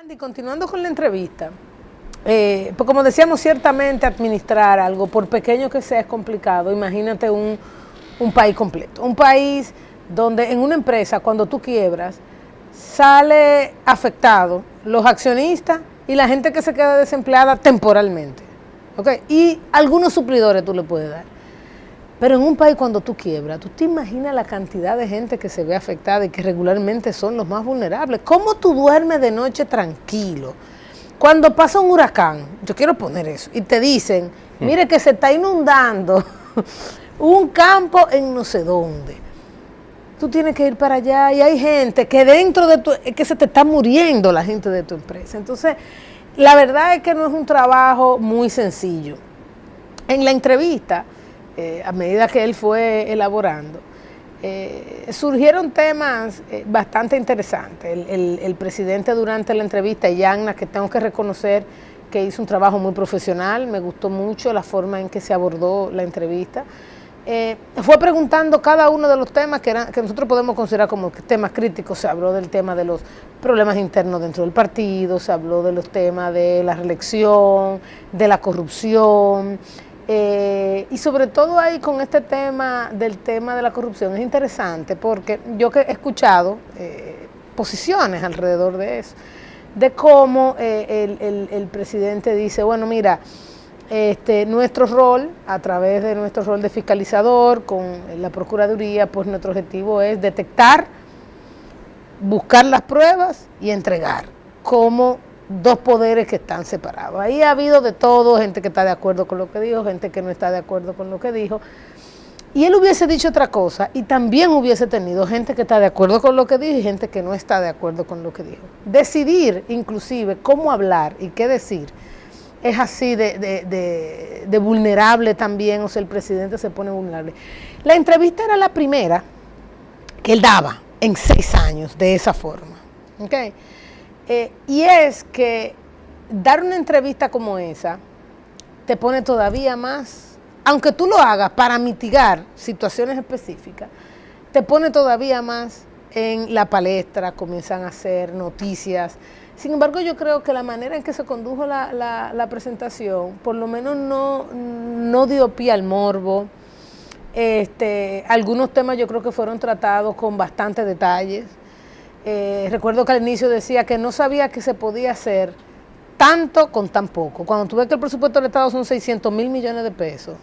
Andy, continuando con la entrevista, pues como decíamos, ciertamente administrar algo, por pequeño que sea, es complicado. Imagínate un país completo, un país donde en una empresa, cuando tú quiebras, sale afectado los accionistas y la gente que se queda desempleada temporalmente, ¿ok? Y algunos suplidores tú le puedes dar. Pero en un país cuando tú quiebras, tú te imaginas la cantidad de gente que se ve afectada y que regularmente son los más vulnerables. ¿Cómo tú duermes de noche tranquilo? Cuando pasa un huracán, yo quiero poner eso, y te dicen, mire que se está inundando un campo en no sé dónde. Tú tienes que ir para allá y hay gente que dentro de que se te está muriendo la gente de tu empresa. Entonces, la verdad es que no es un trabajo muy sencillo. En la entrevista, a medida que él fue elaborando, surgieron temas bastante interesantes. El presidente durante la entrevista, Yanna, que tengo que reconocer que hizo un trabajo muy profesional, me gustó mucho la forma en que se abordó la entrevista, fue preguntando cada uno de los temas que nosotros podemos considerar como temas críticos. Se habló del tema de los problemas internos dentro del partido, se habló de los temas de la reelección, de la corrupción, y sobre todo ahí con este tema de la corrupción es interesante porque yo que he escuchado posiciones alrededor de eso, de cómo el presidente dice, bueno, mira, nuestro rol, a través de nuestro rol de fiscalizador con la Procuraduría, pues nuestro objetivo es detectar, buscar las pruebas y entregar, como dos poderes que están separados. Ahí ha habido de todo, gente que está de acuerdo con lo que dijo, gente que no está de acuerdo con lo que dijo, y él hubiese dicho otra cosa, y también hubiese tenido gente que está de acuerdo con lo que dijo y gente que no está de acuerdo con lo que dijo. Decidir, inclusive, cómo hablar y qué decir, es así de vulnerable también, o sea, el presidente se pone vulnerable. La entrevista era la primera que él daba en 6 años de esa forma, ¿ok? Y es que dar una entrevista como esa te pone todavía más, aunque tú lo hagas para mitigar situaciones específicas, te pone todavía más en la palestra, comienzan a hacer noticias. Sin embargo, yo creo que la manera en que se condujo la presentación, por lo menos no dio pie al morbo. Algunos temas yo creo que fueron tratados con bastante detalles. Recuerdo que al inicio decía que no sabía que se podía hacer tanto con tan poco. Cuando tú ves que el presupuesto del Estado son 600,000 millones de pesos,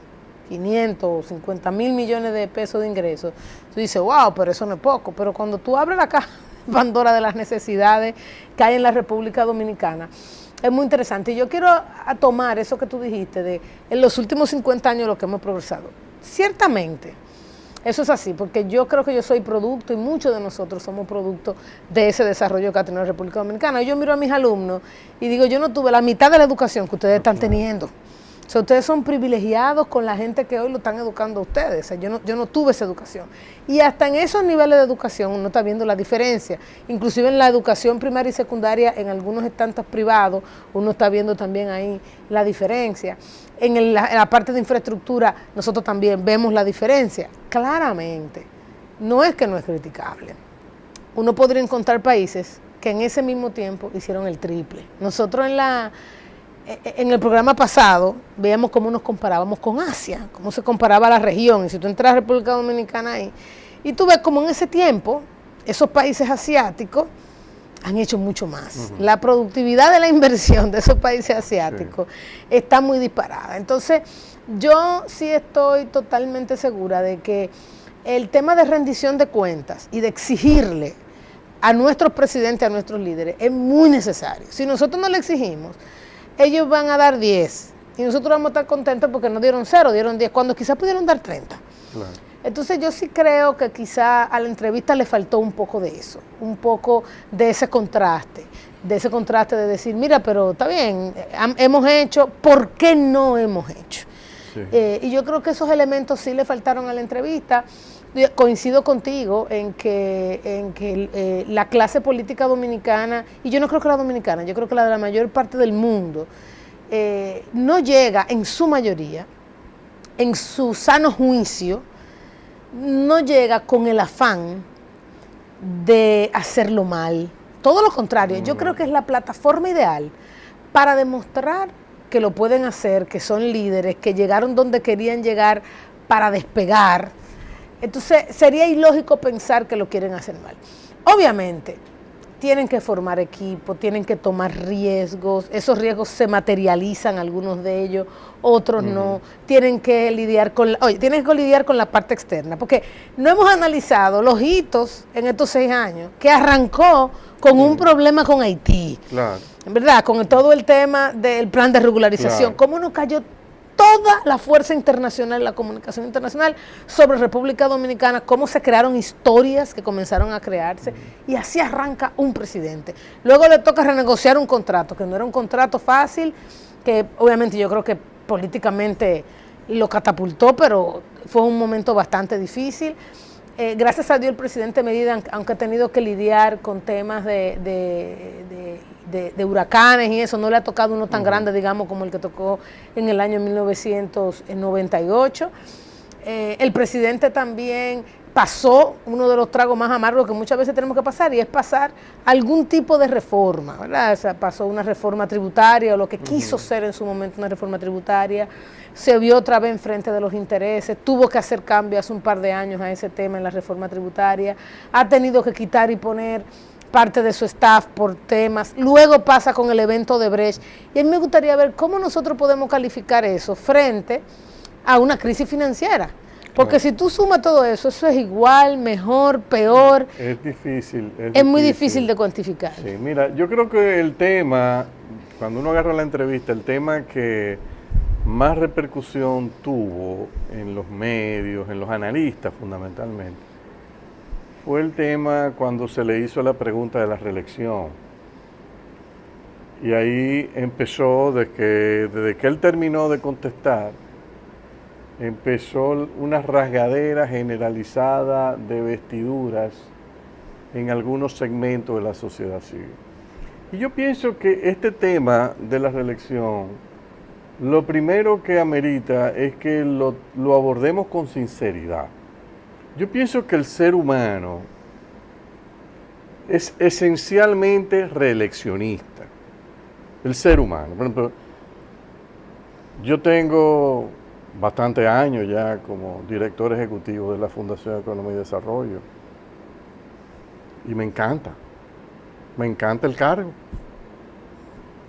550,000 millones de pesos de ingresos, tú dices, wow, pero eso no es poco. Pero cuando tú abres la caja Pandora de las necesidades que hay en la República Dominicana, es muy interesante. Y yo quiero tomar eso que tú dijiste de en los últimos 50 años lo que hemos progresado. Ciertamente, eso es así, porque yo creo que yo soy producto y muchos de nosotros somos producto de ese desarrollo que ha tenido la República Dominicana. Yo miro a mis alumnos y digo, yo no tuve la mitad de la educación que ustedes están teniendo. O sea, ustedes son privilegiados con la gente que hoy lo están educando a ustedes. O sea, yo no tuve esa educación. Y hasta en esos niveles de educación uno está viendo la diferencia. Inclusive en la educación primaria y secundaria, en algunos estantes privados, uno está viendo también ahí la diferencia. En la parte de infraestructura, nosotros también vemos la diferencia. Claramente, no es que no es criticable. Uno podría encontrar países que en ese mismo tiempo hicieron el triple. Nosotros en el programa pasado veíamos cómo nos comparábamos con Asia, cómo se comparaba la región, y si tú entras a la República Dominicana ahí, y tú ves como en ese tiempo, esos países asiáticos han hecho mucho más. La productividad de la inversión de esos países asiáticos está muy disparada. Entonces, yo sí estoy totalmente segura de que el tema de rendición de cuentas y de exigirle a nuestros presidentes, a nuestros líderes, es muy necesario. Si nosotros no le exigimos, ellos van a dar 10 y nosotros vamos a estar contentos porque no dieron 0, dieron 10, cuando quizás pudieron dar 30. Claro. Entonces yo sí creo que quizá a la entrevista le faltó un poco de eso, un poco de ese contraste de decir, mira, pero está bien, hemos hecho, ¿por qué no hemos hecho? Sí. Y yo creo que esos elementos sí le faltaron a la entrevista. Coincido contigo en que la clase política dominicana, y yo no creo que la dominicana, yo creo que la de la mayor parte del mundo, no llega en su mayoría, en su sano juicio, no llega con el afán de hacerlo mal. todo lo contrario, yo creo que es la plataforma ideal para demostrar que lo pueden hacer, que son líderes, que llegaron donde querían llegar para despegar. Entonces, sería ilógico pensar que lo quieren hacer mal. Obviamente, tienen que formar equipo, tienen que tomar riesgos, esos riesgos se materializan, algunos de ellos, otros no, tienen que lidiar con la parte externa, porque no hemos analizado los hitos en estos 6 años, que arrancó con un problema con Haití, Claro. ¿verdad? Con todo el tema del plan de regularización, Claro. cómo nos cayó toda la fuerza internacional, la comunicación internacional sobre República Dominicana, cómo se crearon historias que comenzaron a crearse, y así arranca un presidente. Luego le toca renegociar un contrato, que no era un contrato fácil, que obviamente yo creo que políticamente lo catapultó, pero fue un momento bastante difícil. Gracias a Dios el presidente Medina, aunque ha tenido que lidiar con temas de huracanes y eso, no le ha tocado uno tan grande, digamos, como el que tocó en el año 1998. El presidente también pasó uno de los tragos más amargos que muchas veces tenemos que pasar, y es pasar algún tipo de reforma, ¿verdad? O sea, pasó una reforma tributaria, o lo que quiso ser en su momento una reforma tributaria, se vio otra vez enfrente de los intereses, tuvo que hacer cambios hace un par de años a ese tema en la reforma tributaria, ha tenido que quitar y poner parte de su staff por temas, luego pasa con el evento de Brecht, y a mí me gustaría ver cómo nosotros podemos calificar eso frente a una crisis financiera, porque si tú sumas todo eso, eso es igual, mejor, peor. Es difícil. Es muy difícil de cuantificar. Sí, mira, yo creo que el tema, cuando uno agarra la entrevista, el tema que más repercusión tuvo en los medios, en los analistas fundamentalmente, fue el tema cuando se le hizo la pregunta de la reelección. Y ahí empezó, desde que él terminó de contestar, empezó una rasgadera generalizada de vestiduras en algunos segmentos de la sociedad civil. Y yo pienso que este tema de la reelección, lo primero que amerita es que lo abordemos con sinceridad. Yo pienso que el ser humano es esencialmente reeleccionista. El ser humano. Por ejemplo, yo tengo bastantes años ya como director ejecutivo de la Fundación de Economía y Desarrollo. Y me encanta el cargo.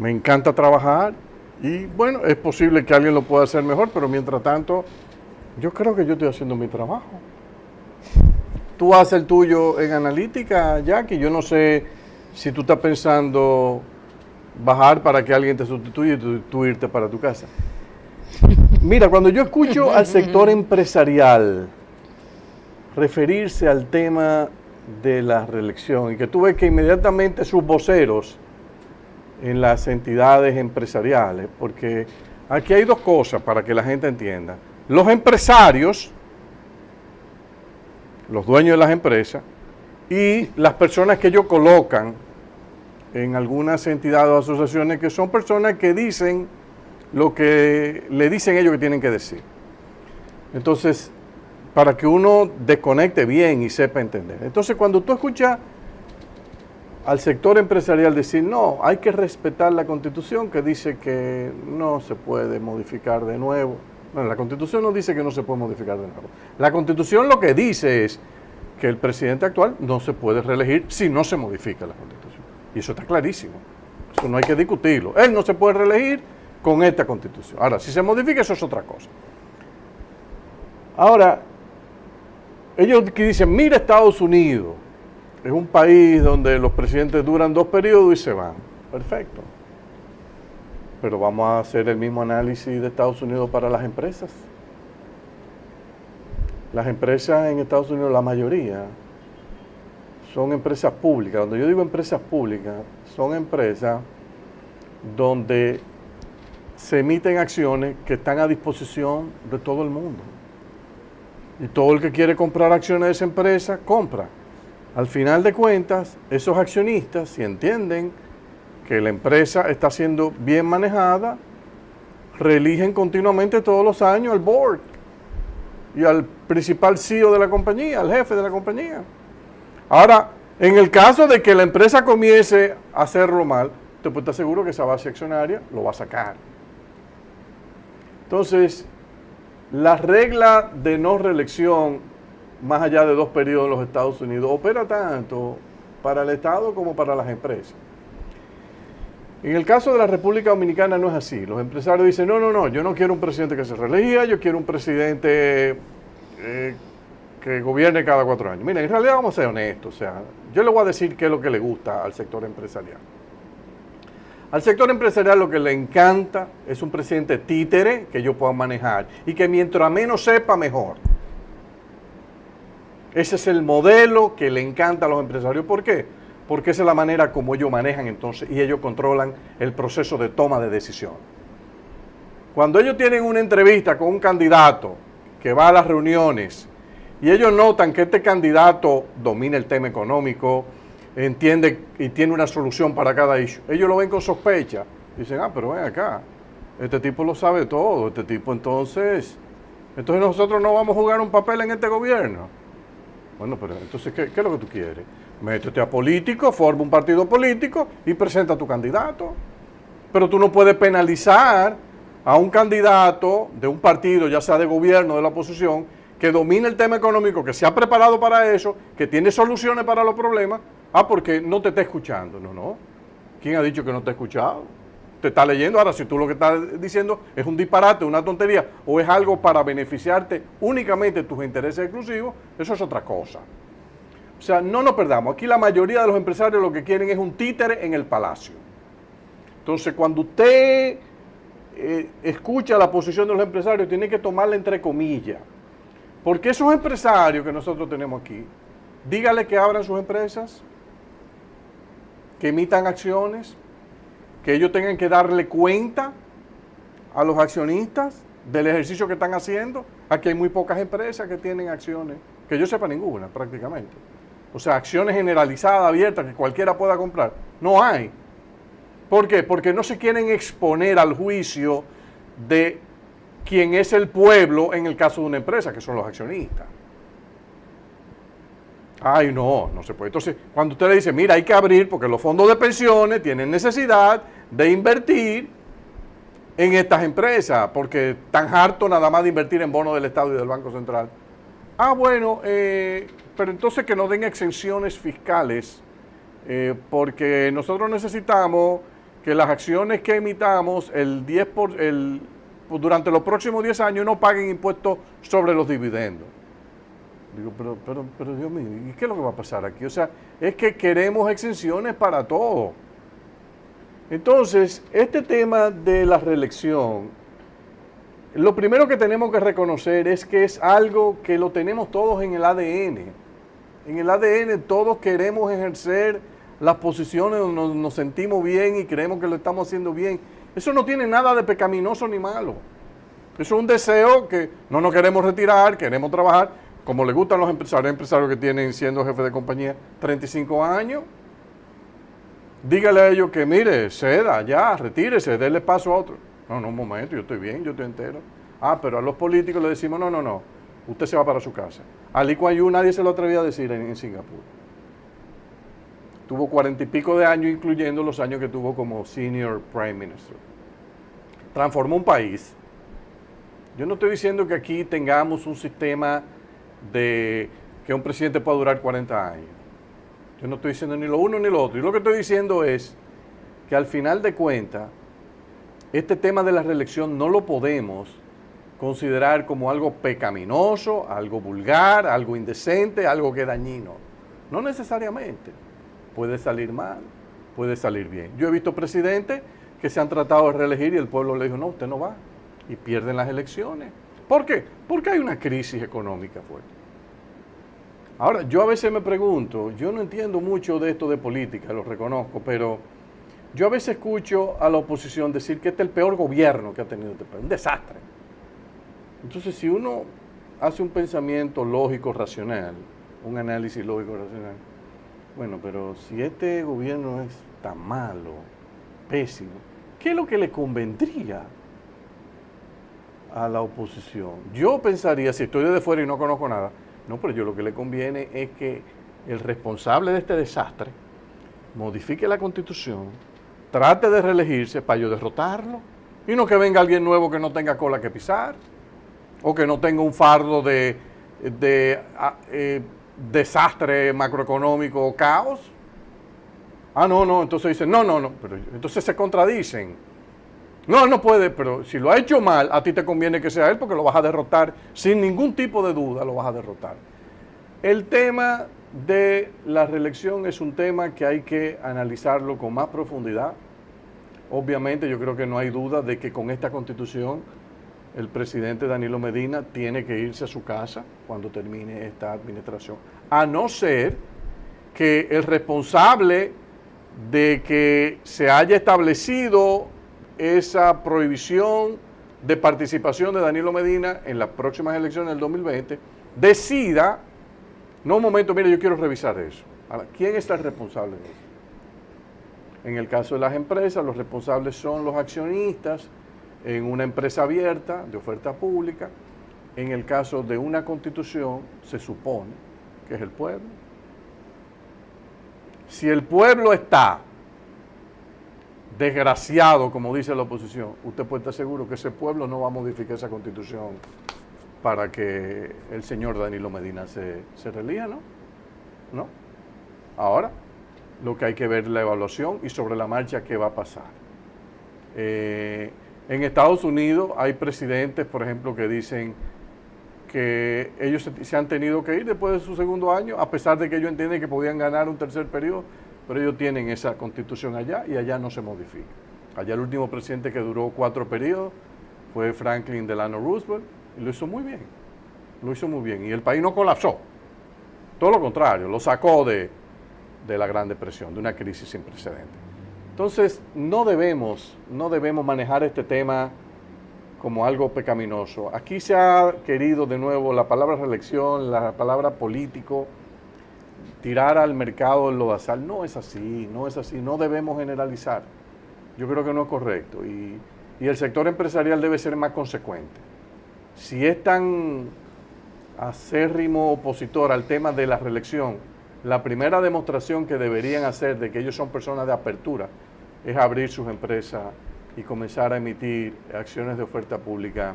Me encanta trabajar. Y bueno, es posible que alguien lo pueda hacer mejor, pero mientras tanto, yo creo que yo estoy haciendo mi trabajo. Tú haces el tuyo en analítica, Jackie. Yo no sé si tú estás pensando bajar para que alguien te sustituya y tú irte para tu casa. Mira, cuando yo escucho al sector empresarial referirse al tema de la reelección, y que tú ves que inmediatamente sus voceros en las entidades empresariales, porque aquí hay dos cosas para que la gente entienda. Los empresarios, los dueños de las empresas, y las personas que ellos colocan en algunas entidades o asociaciones, que son personas que dicen lo que le dicen ellos que tienen que decir. Entonces, para que uno desconecte bien y sepa entender. Entonces, cuando tú escuchas al sector empresarial decir, no, hay que respetar la Constitución, que dice que no se puede modificar de nuevo. Bueno, la Constitución no dice que no se puede modificar de nuevo. La Constitución lo que dice es que el presidente actual no se puede reelegir si no se modifica la Constitución. Y eso está clarísimo. Eso no hay que discutirlo. Él no se puede reelegir con esta Constitución. Ahora, si se modifica, eso es otra cosa. Ahora, ellos que dicen, mira Estados Unidos, es un país donde los presidentes duran 2 periodos y se van. Perfecto. Pero vamos a hacer el mismo análisis de Estados Unidos para las empresas. Las empresas en Estados Unidos, la mayoría, son empresas públicas. Cuando yo digo empresas públicas, son empresas donde se emiten acciones que están a disposición de todo el mundo. Y todo el que quiere comprar acciones de esa empresa, compra. Al final de cuentas, esos accionistas, si entienden que la empresa está siendo bien manejada, reeligen continuamente todos los años al board y al principal CEO de la compañía, al jefe de la compañía. Ahora, En el caso de que la empresa comience a hacerlo mal, te puedes estar seguro que esa base accionaria lo va a sacar. Entonces, la regla de no reelección, más allá de 2 periodos en los Estados Unidos, opera tanto para el Estado como para las empresas. En el caso de la República Dominicana no es así. Los empresarios dicen, no, yo no quiero un presidente que se reelija, yo quiero un presidente que gobierne cada 4 años. Miren, en realidad vamos a ser honestos, o sea, yo le voy a decir qué es lo que le gusta al sector empresarial. Al sector empresarial lo que le encanta es un presidente títere que ellos puedan manejar y que mientras menos sepa, mejor. Ese es el modelo que le encanta a los empresarios. ¿Por qué? Porque esa es la manera como ellos manejan entonces y ellos controlan el proceso de toma de decisión. Cuando ellos tienen una entrevista con un candidato que va a las reuniones y ellos notan que este candidato domina el tema económico, entiende y tiene una solución para cada issue, ellos lo ven con sospecha. Dicen, pero ven acá, este tipo lo sabe todo, este tipo entonces nosotros no vamos a jugar un papel en este gobierno. Bueno, pero entonces, ¿qué es lo que tú quieres? Métete a político, forma un partido político y presenta a tu candidato. Pero tú no puedes penalizar a un candidato de un partido, ya sea de gobierno o de la oposición, que domine el tema económico, que se ha preparado para eso, que tiene soluciones para los problemas, porque no te está escuchando. No. ¿Quién ha dicho que no te ha escuchado? Te está leyendo. Ahora, si tú lo que estás diciendo es un disparate, una tontería, o es algo para beneficiarte únicamente tus intereses exclusivos, eso es otra cosa. O sea, no nos perdamos. Aquí la mayoría de los empresarios lo que quieren es un títere en el palacio. Entonces, cuando usted escucha la posición de los empresarios, tiene que tomarla entre comillas. Porque esos empresarios que nosotros tenemos aquí, dígale que abran sus empresas, que emitan acciones, que ellos tengan que darle cuenta a los accionistas del ejercicio que están haciendo. Aquí hay muy pocas empresas que tienen acciones, que yo sepa ninguna prácticamente. O sea, acciones generalizadas, abiertas, que cualquiera pueda comprar. No hay. ¿Por qué? Porque no se quieren exponer al juicio de quien es el pueblo en el caso de una empresa, que son los accionistas. Ay, no se puede. Entonces, cuando usted le dice, mira, hay que abrir porque los fondos de pensiones tienen necesidad de invertir en estas empresas, porque están hartos nada más de invertir en bonos del Estado y del Banco Central. Bueno, pero entonces que nos den exenciones fiscales, porque nosotros necesitamos que las acciones que emitamos durante los próximos 10 años no paguen impuestos sobre los dividendos. Digo, pero Dios mío, ¿y qué es lo que va a pasar aquí? O sea, es que queremos exenciones para todo. Entonces, este tema de la reelección, lo primero que tenemos que reconocer es que es algo que lo tenemos todos en el ADN. En el ADN todos queremos ejercer las posiciones donde nos sentimos bien y creemos que lo estamos haciendo bien. Eso no tiene nada de pecaminoso ni malo. Eso es un deseo que no nos queremos retirar, queremos trabajar, como le gustan los empresarios que tienen siendo jefe de compañía 35 años. Dígale a ellos que, mire, ceda, ya, retírese, déle paso a otro. No, un momento, yo estoy bien, yo estoy entero. Pero a los políticos le decimos, no, usted se va para su casa. A Lee Kuan Yew nadie se lo atrevía a decir en Singapur. Tuvo 40 y pico de años, incluyendo los años que tuvo como Senior Prime Minister. Transformó un país. Yo no estoy diciendo que aquí tengamos un sistema de que un presidente pueda durar 40 años. Yo no estoy diciendo ni lo uno ni lo otro. Y lo que estoy diciendo es que al final de cuentas, este tema de la reelección no lo podemos considerar como algo pecaminoso, algo vulgar, algo indecente, algo que es dañino. No necesariamente. Puede salir mal, puede salir bien. Yo he visto presidentes que se han tratado de reelegir y el pueblo le dijo, no, usted no va. Y pierden las elecciones. ¿Por qué? Porque hay una crisis económica fuerte. Ahora, yo a veces me pregunto, yo no entiendo mucho de esto de política, lo reconozco, pero yo a veces escucho a la oposición decir que este es el peor gobierno que ha tenido este país, un desastre. Entonces, si uno hace un pensamiento lógico, racional, un análisis lógico, racional, bueno, pero si este gobierno es tan malo, pésimo, ¿qué es lo que le convendría a la oposición? Yo pensaría, si estoy desde fuera y no conozco nada, no, pero yo lo que le conviene es que el responsable de este desastre modifique la Constitución, trate de reelegirse para yo derrotarlo, y no que venga alguien nuevo que no tenga cola que pisar, o que no tenga un fardo de desastre macroeconómico o caos. No, entonces dicen, no, pero entonces se contradicen. No puede, pero si lo ha hecho mal, a ti te conviene que sea él porque lo vas a derrotar, sin ningún tipo de duda lo vas a derrotar. El tema de la reelección es un tema que hay que analizarlo con más profundidad. Obviamente yo creo que no hay duda de que con esta Constitución el presidente Danilo Medina tiene que irse a su casa cuando termine esta administración, a no ser que el responsable de que se haya establecido esa prohibición de participación de Danilo Medina en las próximas elecciones del 2020 decida, no, un momento, mire, yo quiero revisar eso. Ahora, ¿quién es el responsable de eso? En el caso de las empresas, los responsables son los accionistas en una empresa abierta de oferta pública. En el caso de una constitución, se supone que es el pueblo. Si el pueblo está desgraciado, como dice la oposición, usted puede estar seguro que ese pueblo no va a modificar esa constitución para que el señor Danilo Medina se reelija, ¿no? Ahora, lo que hay que ver es la evaluación y sobre la marcha qué va a pasar. En Estados Unidos hay presidentes, por ejemplo, que dicen que ellos se han tenido que ir después de su segundo año, a pesar de que ellos entienden que podían ganar un tercer periodo, pero ellos tienen esa constitución allá y allá no se modifica. Allá el último presidente que duró 4 periodos fue Franklin Delano Roosevelt y lo hizo muy bien, y el país no colapsó, todo lo contrario, lo sacó de la Gran Depresión, de una crisis sin precedentes. Entonces, no debemos manejar este tema como algo pecaminoso. Aquí se ha querido de nuevo la palabra reelección, la palabra político, tirar al mercado el lodazal. No es así, no debemos generalizar. Yo creo que no es correcto y el sector empresarial debe ser más consecuente. Si es tan acérrimo opositor al tema de la reelección, la primera demostración que deberían hacer de que ellos son personas de apertura es abrir sus empresas y comenzar a emitir acciones de oferta pública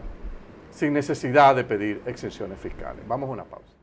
sin necesidad de pedir exenciones fiscales. Vamos a una pausa.